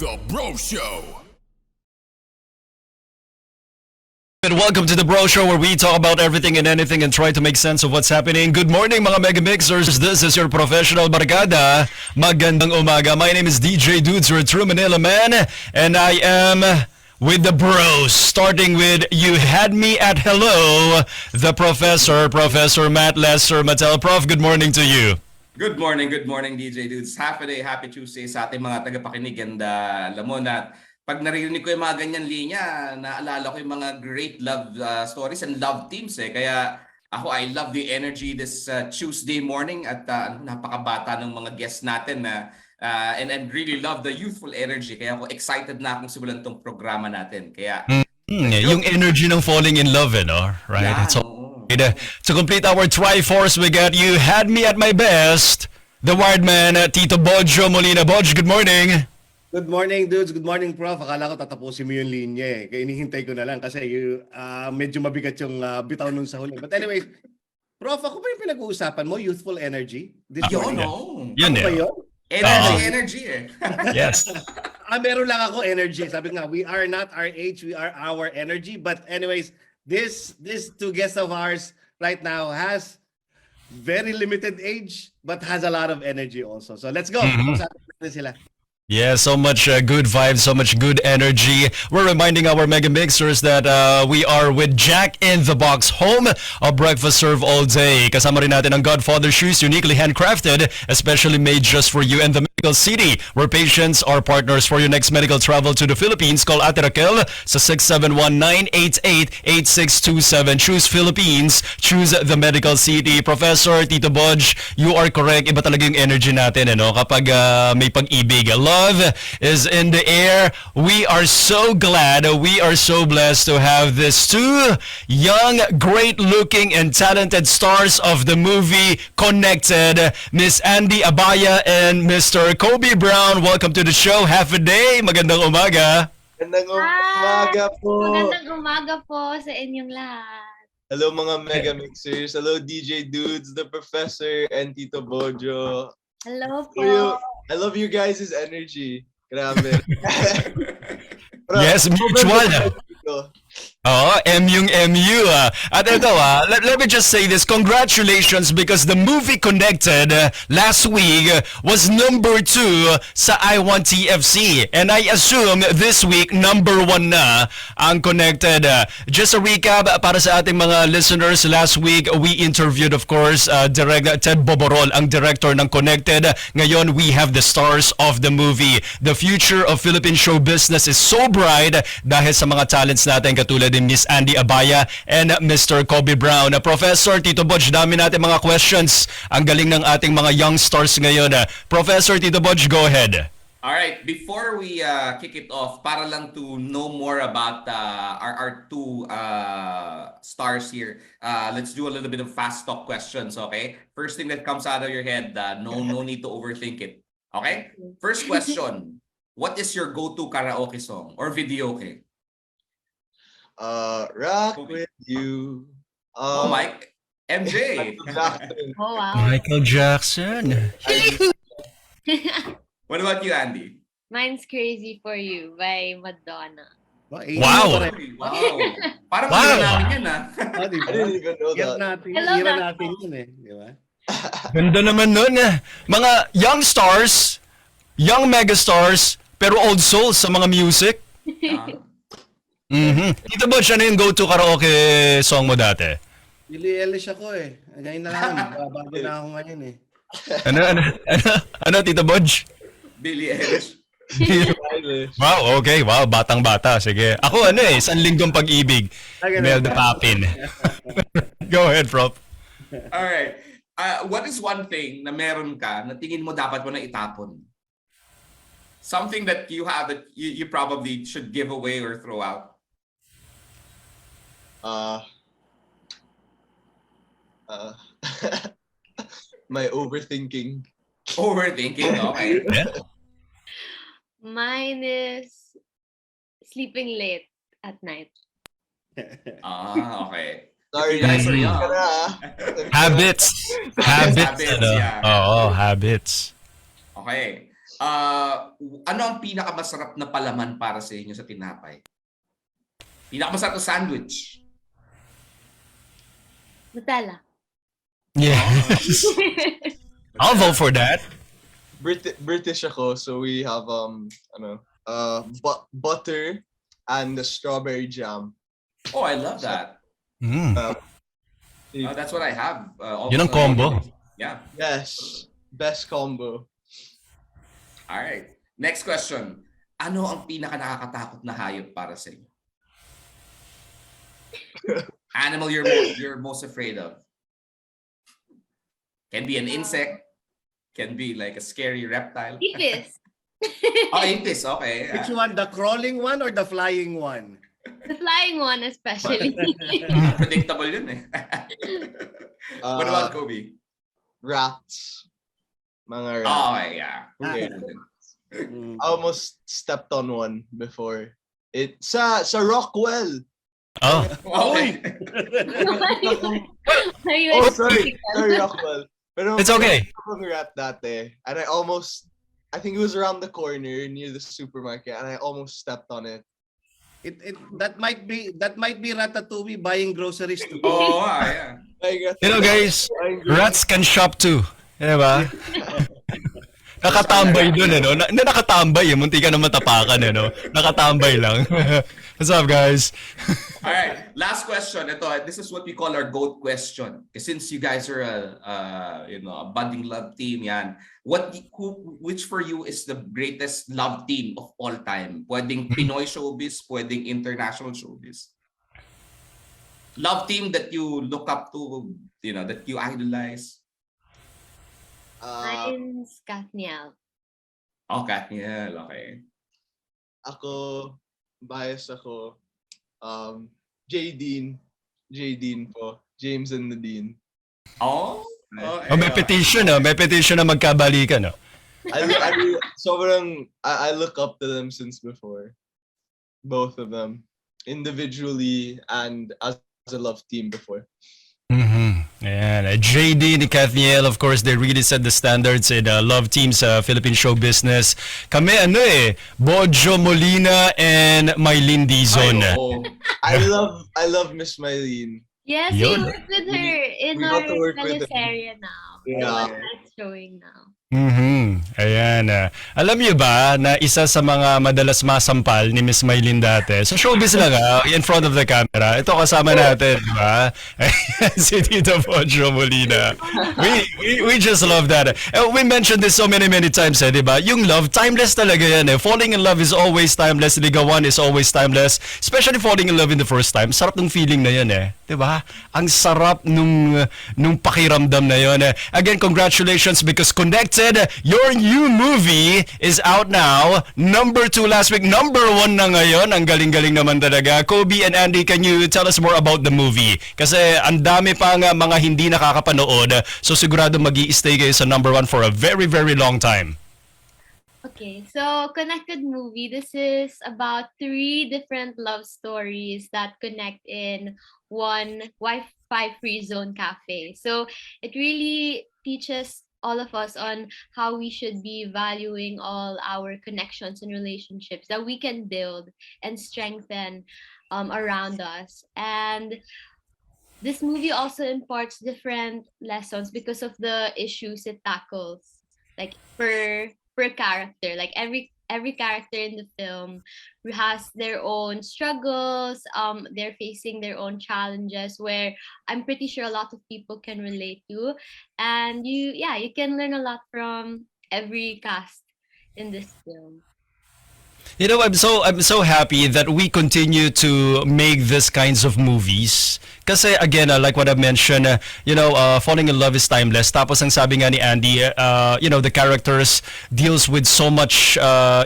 The Bro Show. And welcome to the Bro Show, where we talk about everything and anything and try to make sense of what's happening. Good morning, mga Mega Mixers. This is your professional barkada. Magandang umaga. My name is DJ Dudes, your true Manila man, and I am with the bros, starting with You Had Me at Hello, the Professor Matt Lester Mattel. Prof, good morning to you. Good morning, DJ Dudes. Happy day, happy Tuesday sa ating mga tagapakinig. And alam mo na, pag naririnig ko yung mga ganyan linya, naalala ko yung mga great love stories and love teams eh. Kaya ako, I love the energy this Tuesday morning at napakabata ng mga guests natin na and really love the youthful energy. Kaya ako excited na akong simulan tong programa natin. Kaya yung energy ng falling in love, no? Right? yeah, It's all to complete our Triforce, we got You Had Me at My Best, the wired man, Tito Bojo Molina. Boj, good morning. Good morning, dudes. Good morning, Prof. Akala ko tatapusin mo yung linya eh. Kaya inihintay ko na lang kasi medyo mabigat yung bitaw nun sa huli. But anyways, Prof, ako ba yung pinag-uusapan mo? Youthful energy? yun, Yun Ano ba eh. yun? Energy eh. Yes. Meron lang ako energy. Sabi nga, we are not our age, we are our energy. But anyways, this two guests of ours right now has very limited age but has a lot of energy also. So let's go. Usapan natin sila. Yeah, so much good vibes, so much good energy. We're reminding our Mega Mixers that we are with Jack in the Box, home of breakfast serve all day. Kasama rin natin ang Godfather shoes, uniquely handcrafted, especially made just for you. And the Medical City, where patients are partners for your next medical travel to the Philippines. Call Ate Raquel sa 671-988-8627. Choose Philippines, choose the Medical City. Professor, Tito Bodge, you are correct. Iba talaga yung energy natin, ano? Kapag may pag-ibig. Love is in the air. We are so glad, we are so blessed to have these two young, great-looking, and talented stars of the movie Connected, Miss Andi Abaya and Mr. Kobie Brown. Welcome to the show. Half a day. Magandang umaga. Magandang umaga po. Magandang umaga po sa inyong lahat. Hello mga Mega Mixers. Hello DJ Dudes, the Professor, and Tito Bojo. Hello po. I love you guys' energy. Grabe. Yes, mutual. MU. At ito let me just say this. Congratulations, because the movie Connected last week was number 2 sa I Want TFC. And I assume this week, number 1 na ang Connected. Just a recap para sa ating mga listeners. Last week, we interviewed, of course, Ted Boborol, ang director ng Connected. Ngayon, we have the stars of the movie. The future of Philippine show business is so bright dahil sa mga talents natin katulad ni Miss Andi Abaya and Mr. Kobie Brown. Professor Tito Bodge, dami natin mga questions. Ang galing ng ating mga young stars ngayon. Professor Tito Bodge, go ahead. All right, before we kick it off, para lang to know more about our two stars here, let's do a little bit of fast talk questions, okay? First thing that comes out of your head, no need to overthink it, okay? First question, what is your go-to karaoke song or videoke? Rock with you. Oh, Mike, MJ. Oh, wow. Michael Jackson. What about you, Andy? Mine's Crazy for You by Madonna. Wow. Wow. Parang Wow. wow. namin yan, I didn't even know Hira that. natin, Hello, hira Doc. natin yun eh. Di ba? Ganda naman nun. Mga young stars, young megastars, pero old souls sa mga music. Tito Bodge, ano yung go-to karaoke song mo dati? Billie Eilish ako eh. Ngayon na lang, bago na ako ngayon eh. Ano, Tito Bodge? Billie Eilish. Wow, okay. Wow, batang-bata. Sige. Ako Sanlinggong Pag-ibig. Imelda Papin. Go ahead, Prof. All right. What is one thing na meron ka na tingin mo dapat mo na itapon? Something that you have that you probably should give away or throw out. My overthinking. Overthinking, okay. Mine is sleeping late at night. Okay. Sorry, You guys are guys. young. Habits. Habits. Habits, yeah. Oo, habits. Okay. Ano ang pinakamasarap na palaman para sa inyo sa tinapay? Pinakamasarap na sandwich? Nutella. Yes. I'll vote for that. British ako, so we have butter and the strawberry jam. Oh, I love that. Mm. That's what I have. Yun ang combo. Yeah. Yes, best combo. All right. Next question. Ano ang pinaka nakakatakot na hayop para sa inyo? Animal you're most afraid of. Can be an insect. Can be like a scary reptile. Ipis. Oh, ipis. Okay. Which one? The crawling one or the flying one? The flying one especially. Predictable yun eh. What about Kobie? Rats. Mga rats. Oh, yeah. Okay. Mm. I almost stepped on one before. It sa Rockwell. Oh. Okay. Are you Oh, excited? sorry Rockwell. Pero It's okay. Akong rat dati, and I think it was around the corner near the supermarket, and I almost stepped on it. That might be Ratatouille buying groceries too. Oh, yeah. You know, guys, rats can shop too. Diba? Nakatambay dun, no? Nakatambay, munti ka na matapakan, no? Nakatambay lang. What's up, guys? All right. Last question. This is what we call our GOAT question. Since you guys are a budding love team, yan. Which for you is the greatest love team of all time? Pwedeng Pinoy showbiz, pwedeng international showbiz. Love team that you look up to, that you idolize. Mine's Kathniel. Oh, Katniel. Okay. Ako, bias ako. J. Dean po. James and Nadine. Oh? Oh, may petition, no? May petition na magkabalikan, no? I look up to them since before. Both of them. Individually and as a love team before. Mm-hmm. Ayan. JD and Kathniel, of course, they really set the standards in love teams sa Philippine show business. Kami, Bojo Molina and Mylene Dizon. Ay, oo. I love Miss Mylene. Yes, Yun. we work with her in we our got to work with her. teleserye now. Yeah. That's showing now. Mm-hmm. Ayan. Alam niyo ba na isa sa mga madalas masampal ni Miss Mylene dati? Sa showbiz lang in front of the camera. Ito kasama natin, di ba? Si Tito Bojo Molina. We just love that. We mentioned this so many times, di ba? Yung love, timeless talaga yan. Falling in love is always timeless. Ligawan is always timeless. Especially falling in love in the first time. Sarap ng feeling na yan, di ba? Ang sarap nung pakiramdam na yon. Again, congratulations because Connected, your new movie is out now. Number 2 last week, number 1 na ngayon. Ang galing-galing naman talaga. Kobie and Andy, can you tell us more about the movie? Kasi ang dami pang mga hindi nakakapanood. So sigurado mag-i-stay kayo sa number 1 for a very, very long time. Okay, so Connected movie. This is about 3 different love stories that connect in one Wi-Fi free zone cafe. So it really teaches all of us on how we should be valuing all our connections and relationships that we can build and strengthen around us. And this movie also imparts different lessons because of the issues it tackles, like per character. Like every character in the film has their own struggles. They're facing their own challenges where I'm pretty sure a lot of people can relate to, and you can learn a lot from every cast in this film. You know, I'm so happy that we continue to make these kinds of movies. Kasi again, like what I mentioned, falling in love is timeless. Tapos ang sabi nga ni Andy, the characters deals with so much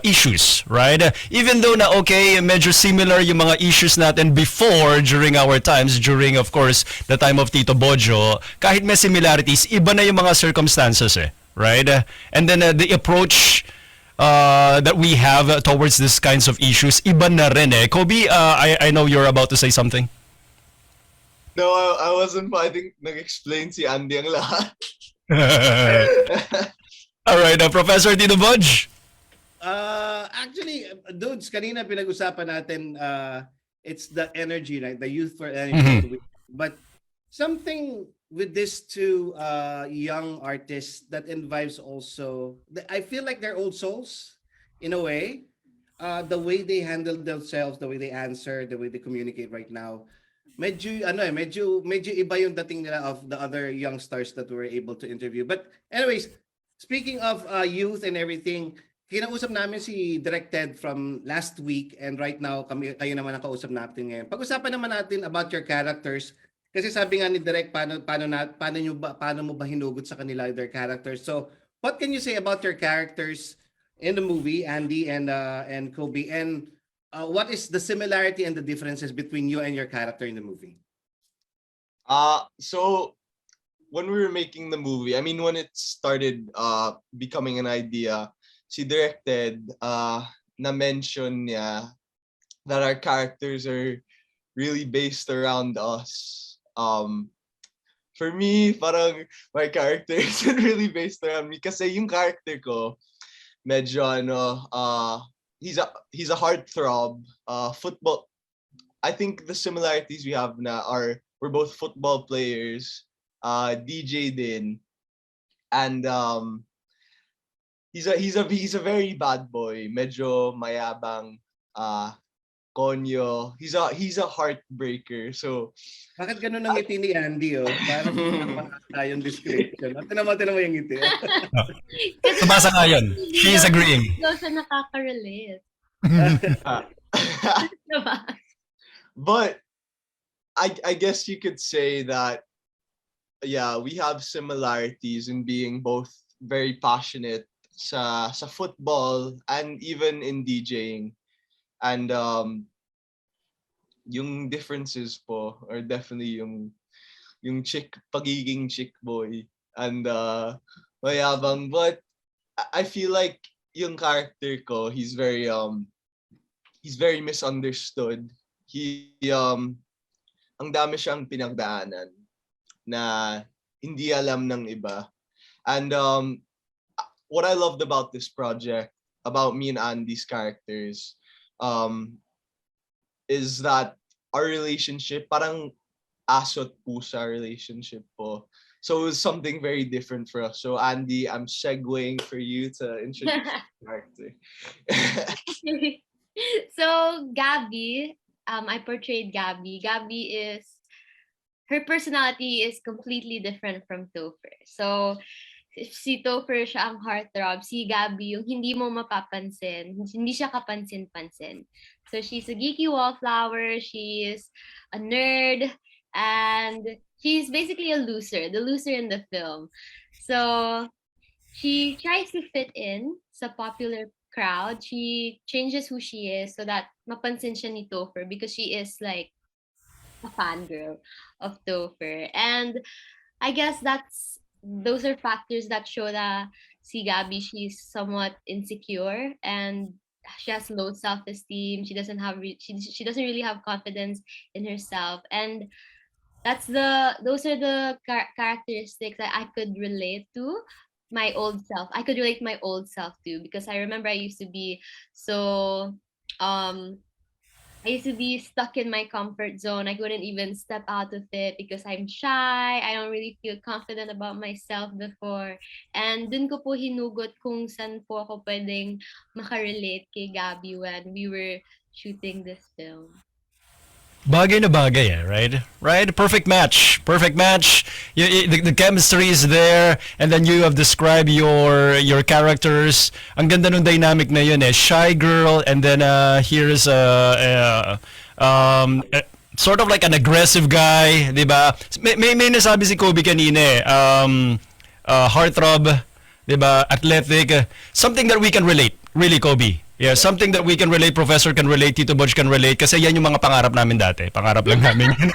issues, right? Even though na okay, medyo similar yung mga issues natin before during our times, during of course the time of Tito Bojo, kahit may similarities, iba na yung mga circumstances, right? And then the approach that we have towards these kinds of issues, iba na rin eh. Kobie, I know you're about to say something. No, I wasn't. I think nag-explain si Andy ang lahat. All right, Professor Tito Bodge. Actually, dudes, kanina pinag-usapan natin, it's the energy, right? The youthful energy that we. But something with these two young artists that invites also. I feel like they're old souls in a way. The way they handle themselves, the way they answer, the way they communicate right now. Medyo iba yung dating nila of the other young stars that we were able to interview. But anyways, speaking of youth and everything, kinausap namin si Direct Ted from last week and right now kayo naman ang kausap natin ngayon. Pag-usapan naman natin about your characters kasi sabi nga ni Direct paano mo ba hinugot sa kanila their characters. So, what can you say about your characters in the movie, Andy and Kobie, and what is the similarity and the differences between you and your character in the movie? So when we were making the movie, I mean, when it started becoming an idea, she directed na-mention niya that our characters are really based around us. For me, parang my character isn't really based around me kasi yung character ko, medyo he's a heartthrob, football. I think the similarities we have na are we're both football players, DJ din, and he's a very bad boy, medyo mayabang, konyo. He's a heartbreaker. So Bakit ganun ang ngiti ni Andy, oh? Parang yung description. Tinan mo yung ngiti. Tumasa nga yun. She is agreeing. Hindi siya nakaka-relate. Diba? but I guess you could say that yeah, we have similarities in being both very passionate sa football and even in DJing. And yung differences po are definitely yung pagiging chick boy and mayabang, but I feel like yung character ko, he's very misunderstood. Ang dami siyang pinagdaanan na hindi alam ng iba. And what I loved about this project, about me and Andy's characters, is that our relationship, parang aso at pusa relationship po. So it was something very different for us. So Andy, I'm segueing for you to introduce the character. So Gabby, I portrayed Gabby. Gabby her personality is completely different from Topher. So if si Topher siya ang heartthrob, si Gabby yung hindi mo mapapansin, hindi siya kapansin-pansin. So she's a geeky wallflower, she is a nerd, and she's basically a loser, the loser in the film. So she tries to fit in sa popular crowd. She changes who she is so that mapansin siya ni Topher because she is like a fangirl of Topher. And I guess those are factors that show that si Gabby, she's somewhat insecure and she has low self-esteem. She doesn't really have confidence in herself, and those are the characteristics that I could relate to my old self. I could relate my old self to, because I remember I used to be so I used to be stuck in my comfort zone. I couldn't even step out of it because I'm shy. I don't really feel confident about myself before. And dun ko po hinugot kung saan po ako pwedeng makarelate kay Gabby when we were shooting this film. Bagay na bagay, right? Right? Perfect match. Perfect match. The chemistry is there, and then you have described your characters. Ang ganda ng dynamic na yun, shy girl, and then here's sort of like an aggressive guy, di ba? May nasabi si Kobie kanina, heartthrob, di ba? Athletic, something that we can relate, really, Kobie. Yeah, something that we can relate, Professor can relate, Tito Budge can relate, kasi yan yung mga pangarap namin dati. Pangarap lang namin yan.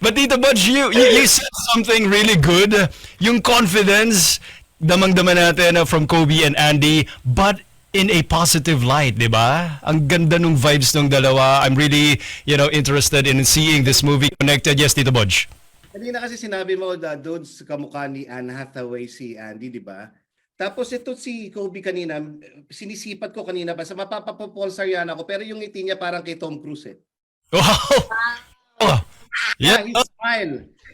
But Tito Budge, you said something really good. Yung confidence, damang-dama natin from Kobie and Andy, but in a positive light, di ba? Ang ganda nung vibes ng dalawa. I'm really, interested in seeing this movie connected. Yes, Tito Budge. Kanina kasi sinabi mo, dudes kamukha ni Anne Hathaway si Andy, di ba? Tapos ito si Kobie kanina, sinisipat ko kanina pa sa mapapapolsar yan ako, pero yung ngiti niya parang kay Tom Cruise eh. Wow! Oh, yeah. Yeah, his smile.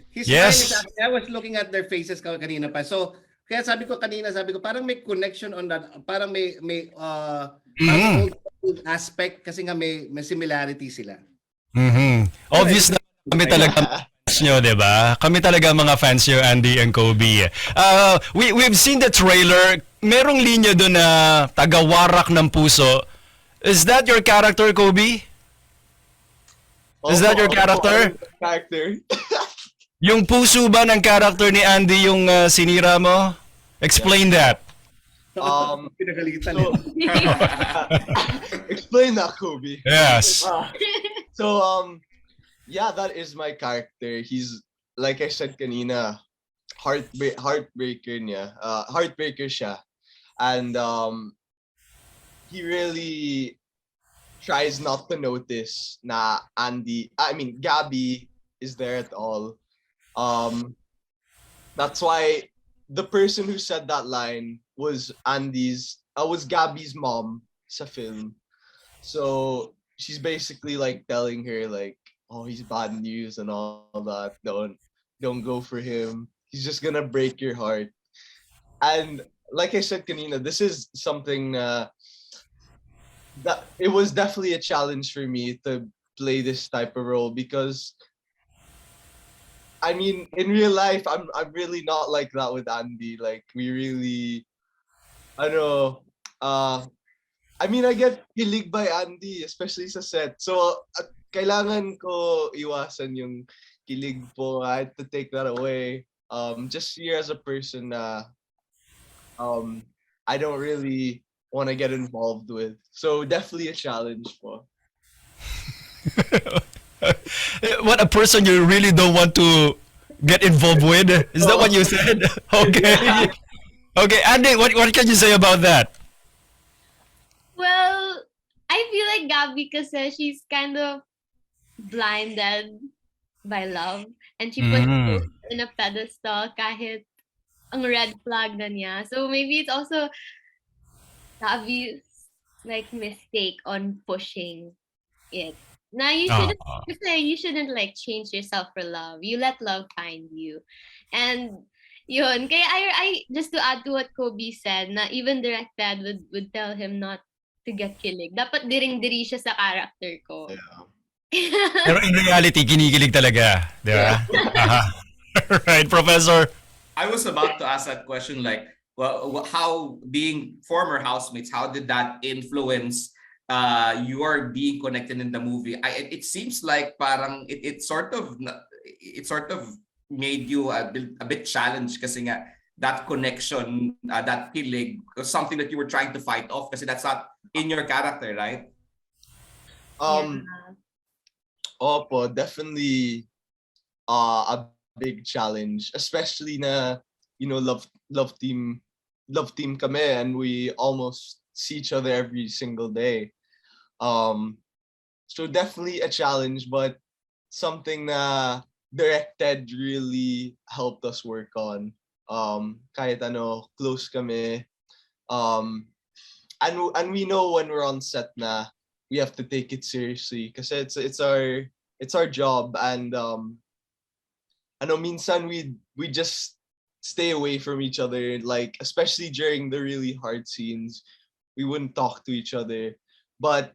His smile is Yes. actually, I was looking at their faces kanina pa. So, kaya sabi ko kanina, parang may connection on that, parang parang old aspect kasi nga may similarity sila. Obvious na kami talaga fans nyo, di ba? Kami talaga mga fans nyo, Andy and Kobie. We've seen the trailer. Merong linya doon na tagawarak ng puso. Is that your character, Kobie? Is that your character? Character. Yung puso ba ng character ni Andy yung sinira mo? Explain that. Pinagalitan so- Explain that, Kobie. Yes. So yeah, that is my character. He's, like I said kanina, heartbreaker niya. Heartbreaker siya. And he really tries not to notice na Gabby is there at all. That's why the person who said that line was Gabby's mom sa film. So she's basically like telling her like, oh, he's bad news and all that. Don't go for him. He's just gonna break your heart. And like I said kanina, this is something that it was definitely a challenge for me to play this type of role, because I mean, in real life, I'm really not like that with Andy. Like, we really, I know, I mean, I get kilig by Andy, especially sa set. So, kailangan ko iwasan yung kilig po. I had to take that away. Just here as a person na I don't really want to get involved with. So, definitely a challenge po. What a person you really don't want to get involved with. Is that what you said? Okay. Okay, Andy, what can you say about that? Well, I feel like Gabby kasi she's kind of blinded by love, and she puts it in a pedestal kahit ang red flag na niya. So maybe it's also Gabby's like mistake on pushing it. Now you shouldn't like change yourself for love. You let love find you. And yun, kaya I just to add to what Kobie said, na even direct dad would tell him not to get kilig. Dapat diring-diri siya sa character ko. Pero in reality, kinikilig talaga. Di ba? Right, Professor? I was about to ask that question, like, well, how being former housemates, how did that influence your being connected in the movie? It seems like parang it sort of made you a bit challenged kasi nga that connection, that kilig was something that you were trying to fight off kasi that's not in your character, right? Opo, definitely a big challenge, especially na, you know, love team kami, and we almost see each other every single day. So definitely a challenge, but something na directed really helped us work on. Kahit ano, close kami. And we know when we're on set na we have to take it seriously kasi it's our job, and minsan we just stay away from each other, like especially during the really hard scenes. We wouldn't talk to each other, but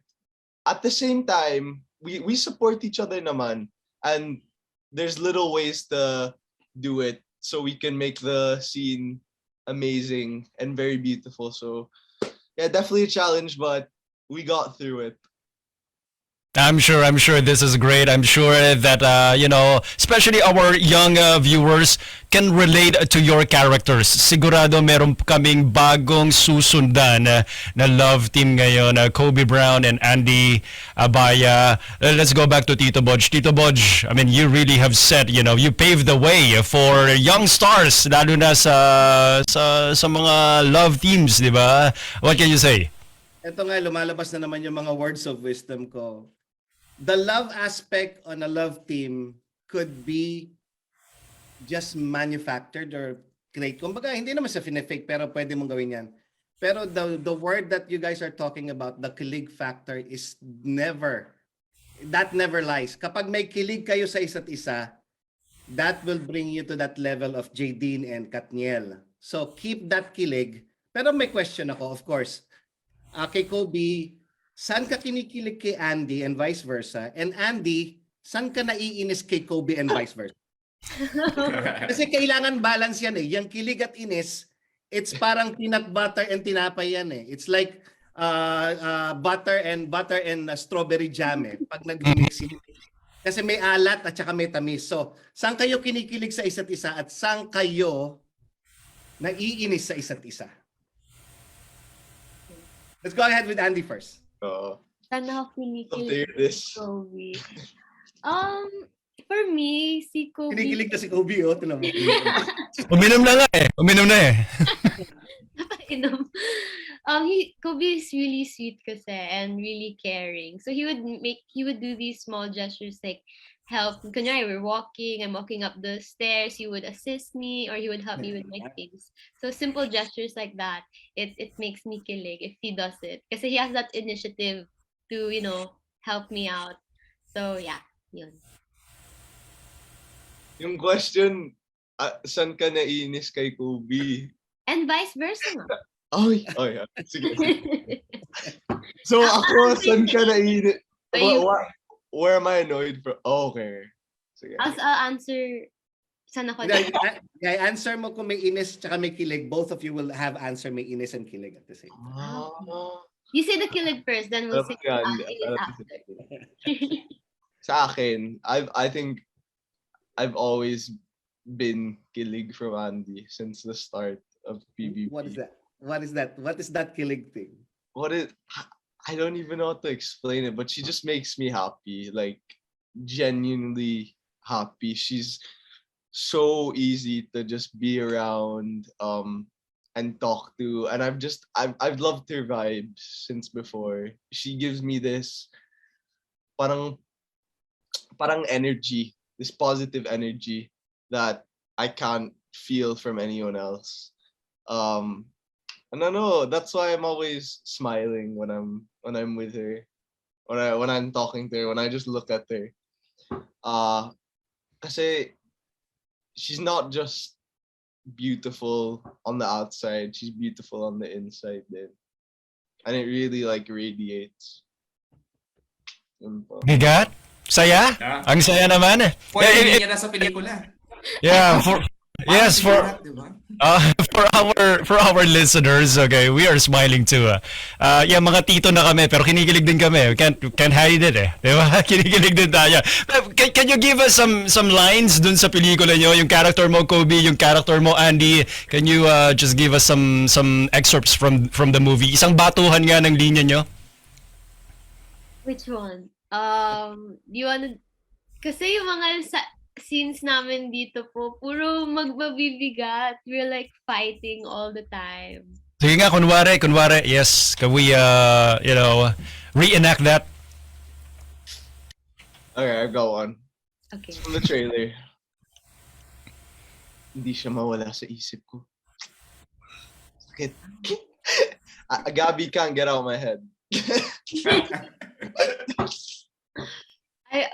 at the same time we support each other naman, and there's little ways to do it so we can make the scene amazing and very beautiful. So yeah, definitely a challenge, but we got through it. I'm sure this is great. I'm sure that, especially our young viewers can relate to your characters. Sigurado meron kaming bagong susundan na love team ngayon, Kobie Brown and Andi Abaya. Let's go back to Tito Bodge. Tito Bodge, I mean, you really have set, you paved the way for young stars, lalo na sa mga love teams, di ba? What can you say? Ito nga, lumalabas na naman yung mga words of wisdom ko. The love aspect on a love team could be just manufactured or great. Kumbaga, hindi naman sa fake pero pwede mong gawin yan. Pero the word that you guys are talking about, the kilig factor is that never lies. Kapag may kilig kayo sa isa't isa, that will bring you to that level of Jadine and Katniel. So keep that kilig. Pero may question ako, of course. Kay Kobie, saan ka kinikilig kay Andy and vice versa? And Andy, saan ka naiinis kay Kobie and vice versa? Kasi kailangan balance yan eh. Yung kilig at inis, it's parang peanut butter and tinapay yan eh. It's like butter and strawberry jam eh. Pag nag-mix yun. Kasi may alat at saka may tamis. So, saan kayo kinikilig sa isa't isa at saan kayo naiinis sa isa't isa? Let's go ahead with Andy first. Saan ako I'll kinikilig take this. si Kobie? For me, si Kobie... Kinikilig na si Kobie, oh. Tinan mo. Uminom na nga eh. Uminom na eh. Napainom. Kobie is really sweet kasi and really caring. So he would do these small gestures like help. Kunyari, we're walking, I'm walking up the stairs, he would assist me or he would help me with my things. So simple gestures like that, it makes me kilig if he does it. Kasi he has that initiative to, help me out. So yeah, yun. Yung question, saan ka naiinis kay Kobie? And vice versa nga. Ay, yeah. Sige. So ako, saan ka naiinis? Where am I annoyed from? Oh, okay. Sige. I'll answer, saan ako I answer mo kung may inis tsaka may kilig. Both of you will have answer may inis and kilig at the same time. You say the kilig first, then we'll say Yan. kilig after. Sa akin, I think I've always been kilig from Andy since the start of PBB. What is that? What is that? What is that kilig thing? I don't even know how to explain it, but she just makes me happy, like genuinely happy. She's so easy to just be around and talk to, and I've loved her vibes since before. She gives me this parang energy, this positive energy that I can't feel from anyone else. I don't know. That's why I'm always smiling when I'm with her, when I'm talking to her, when I just look at her. Kasi she's not just beautiful on the outside; she's beautiful on the inside, then, and it really like radiates. Bigat? Saya? Yeah. Ang saya naman. Pwede niya na sa pelikula. Yeah, yes, for Diba? for our listeners, okay, we are smiling too. Yeah, mga tito na kami, pero kinikilig din kami. We can't hide it eh. Di ba? Kinikilig din tayo. Can you give us some lines dun sa pelikula nyo? Yung character mo, Kobie, yung character mo, Andy. Can you just give us some excerpts from the movie? Isang batuhan nga ng linya nyo. Which one? Do you wanna... Kasi yung mga scenes namin dito po, puro magbabibigat. We're like fighting all the time. Sige nga, kunwari, yes. Can we, reenact that? Okay, I've got one. Okay. From the trailer. Hindi siya mawala sa isip ko. Sakit. Gabby can't get out of my head.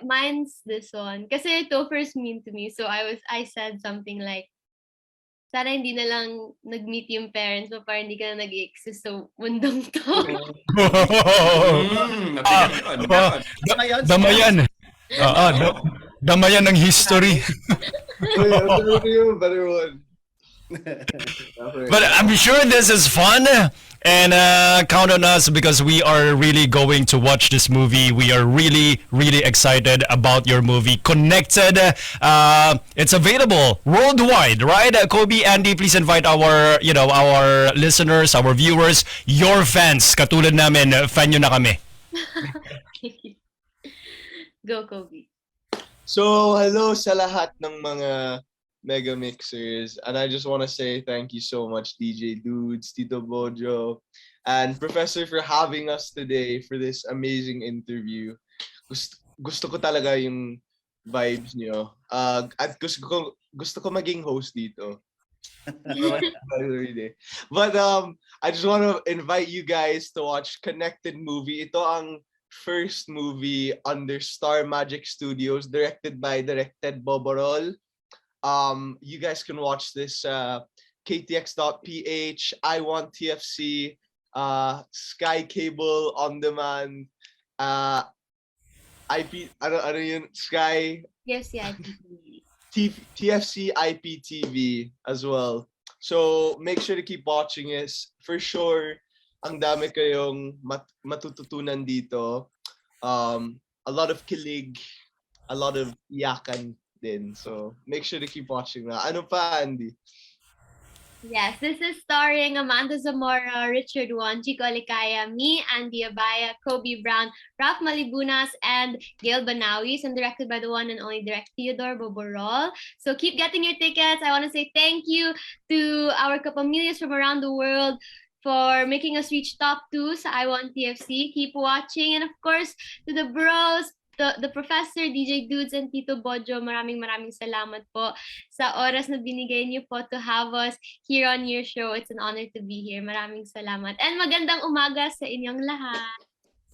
Mine's this one. Kasi ito first mean to me. So I said something like, sana hindi na lang nag-meet yung parents mo para hindi ka na nag-exist sa mundong to. Damayan. Damayan ng history. Better one. But I'm sure this is fun. And count on us because we are really going to watch this movie. We are really, really excited about your movie, Connected. It's available worldwide, right? Kobie, Andy, please invite our listeners, our viewers, your fans. Katulad namin, fan nyo na kami. Go, Kobie. So, hello sa lahat ng mga Mega Mixers, and I just want to say thank you so much, DJ Dudes, Tito Bojo, and Professor for having us today for this amazing interview. Gusto ko talaga yung vibes niyo. At gusto ko maging host dito. But I just want to invite you guys to watch Connected Movie. Ito ang first movie under Star Magic Studios, directed by Ted Boborol. You guys can watch this ktx.ph, I Want TFC, Sky Cable On Demand, IP, ano yun, Sky, Yes, yeah. TFC IPTV as well. So make sure to keep watching this. For sure, ang dami kayong matututunan dito. A lot of kilig, a lot of yakan din. So make sure to keep watching na. Ano pa, Andy? Yes, this is starring Amanda Zamora, Richard Won, Chico Alicaya, me, Andi Abaya, Kobie Brown, Ralph Malibunas, and Gail Banawis, and directed by the one and only Direct Theodore Boborol. So keep getting your tickets. I want to say thank you to our kapamillas from around the world for making us reach top 2 sa I Want TFC. Keep watching. And of course, to the bros, the professor, DJ Dudes, and Tito Bojo, maraming salamat po sa oras na binigay niyo po to have us here on your show. It's an honor to be here. Maraming salamat. And magandang umaga sa inyong lahat.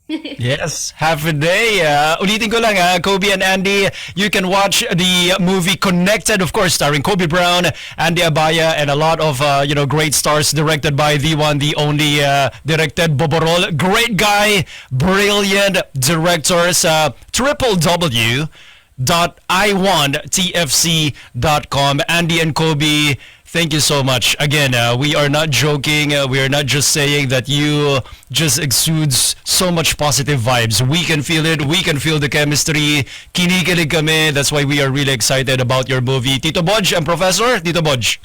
Yes, half a day. Ulitin ko lang, Kobie and Andy, you can watch the movie Connected, of course, starring Kobie Brown, Andi Abaya, and a lot of great stars, directed by the one, the only, directed Boborol. Great guy, brilliant directors. www.iwanttfc.com. Andy and Kobie, thank you so much. Again, we are not joking. We are not just saying that you just exudes so much positive vibes. We can feel it. We can feel the chemistry. Kinikilig kami. That's why we are really excited about your movie. Tito Bodge and Professor, Tito Bodge.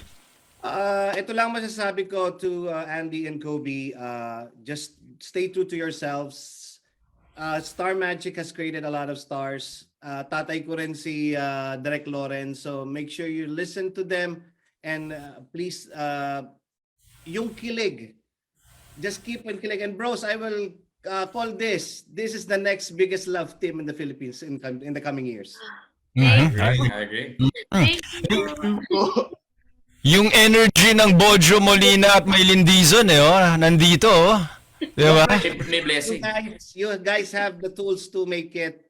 Ito lang masasabi ko to Andy and Kobie. Just stay true to yourselves. Star Magic has created a lot of stars. Tatay ko rin si Direk Lawrence. So make sure you listen to them. And please, yung kilig, just keep on kilig. And bros, I will call this is the next biggest love team in the Philippines in the coming years. I agree. Thank you. Yung energy ng Bojo Molina at Maylin Dizon, nandito, di ba? May blessing. You guys have the tools to make it.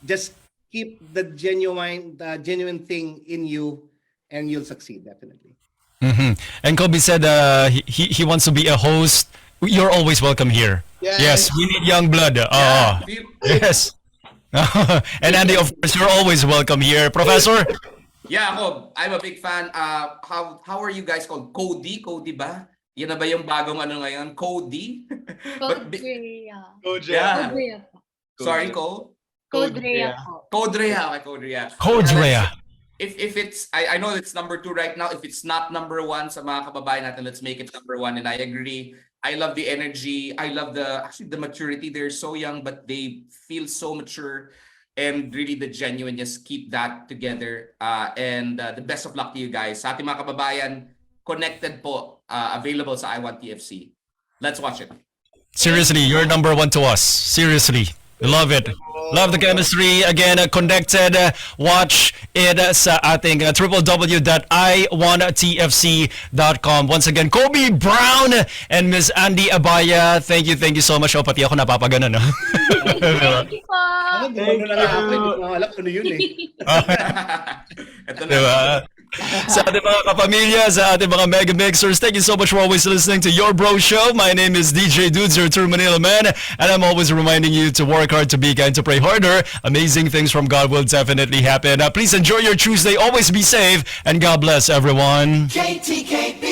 Just keep the genuine thing in you, and you'll succeed definitely. And Kobie said he wants to be a host. You're always welcome here. Yes, we need young blood. Yes. And Andy, of course, you're always welcome here. Professor? Yeah, I'm a big fan. How are you guys called? Cody ba? Yan na ba yung bagong ano ngayon? Cody? Codrea. Yeah. Codrea po. Sorry, Cole? Codrea po. Codrea. Okay, Codrea. Codrea. If it's, I know it's number 2 right now. If it's not number 1 sa mga kababayan natin, let's make it number 1. And I agree. I love the energy. I love the maturity. They're so young, but they feel so mature. And really the genuineness, keep that together. And the best of luck to you guys. Sa ating mga kababayan, Connected po, available sa I Want TFC. Let's watch it. Seriously, you're number 1 to us. Seriously. Love it. Love the chemistry. Again, Connected. Watch it sa ating www.iwanttfc.com. Once again, Kobie Brown and Miss Andi Abaya. Thank you so much. Pati ako napapagana, no? Thank you po. Hindi ko alam ano yun eh. Ito na. Diba? Sa ating mga kapamilya, sa ating mga mega mixers, thank you so much for always listening to your bro show. My name is DJ Dudes, your true Manila man, and I'm always reminding you to work hard, to be kind, to pray harder. Amazing things from God will definitely happen. Please enjoy your Tuesday, always be safe, and God bless everyone. KTKB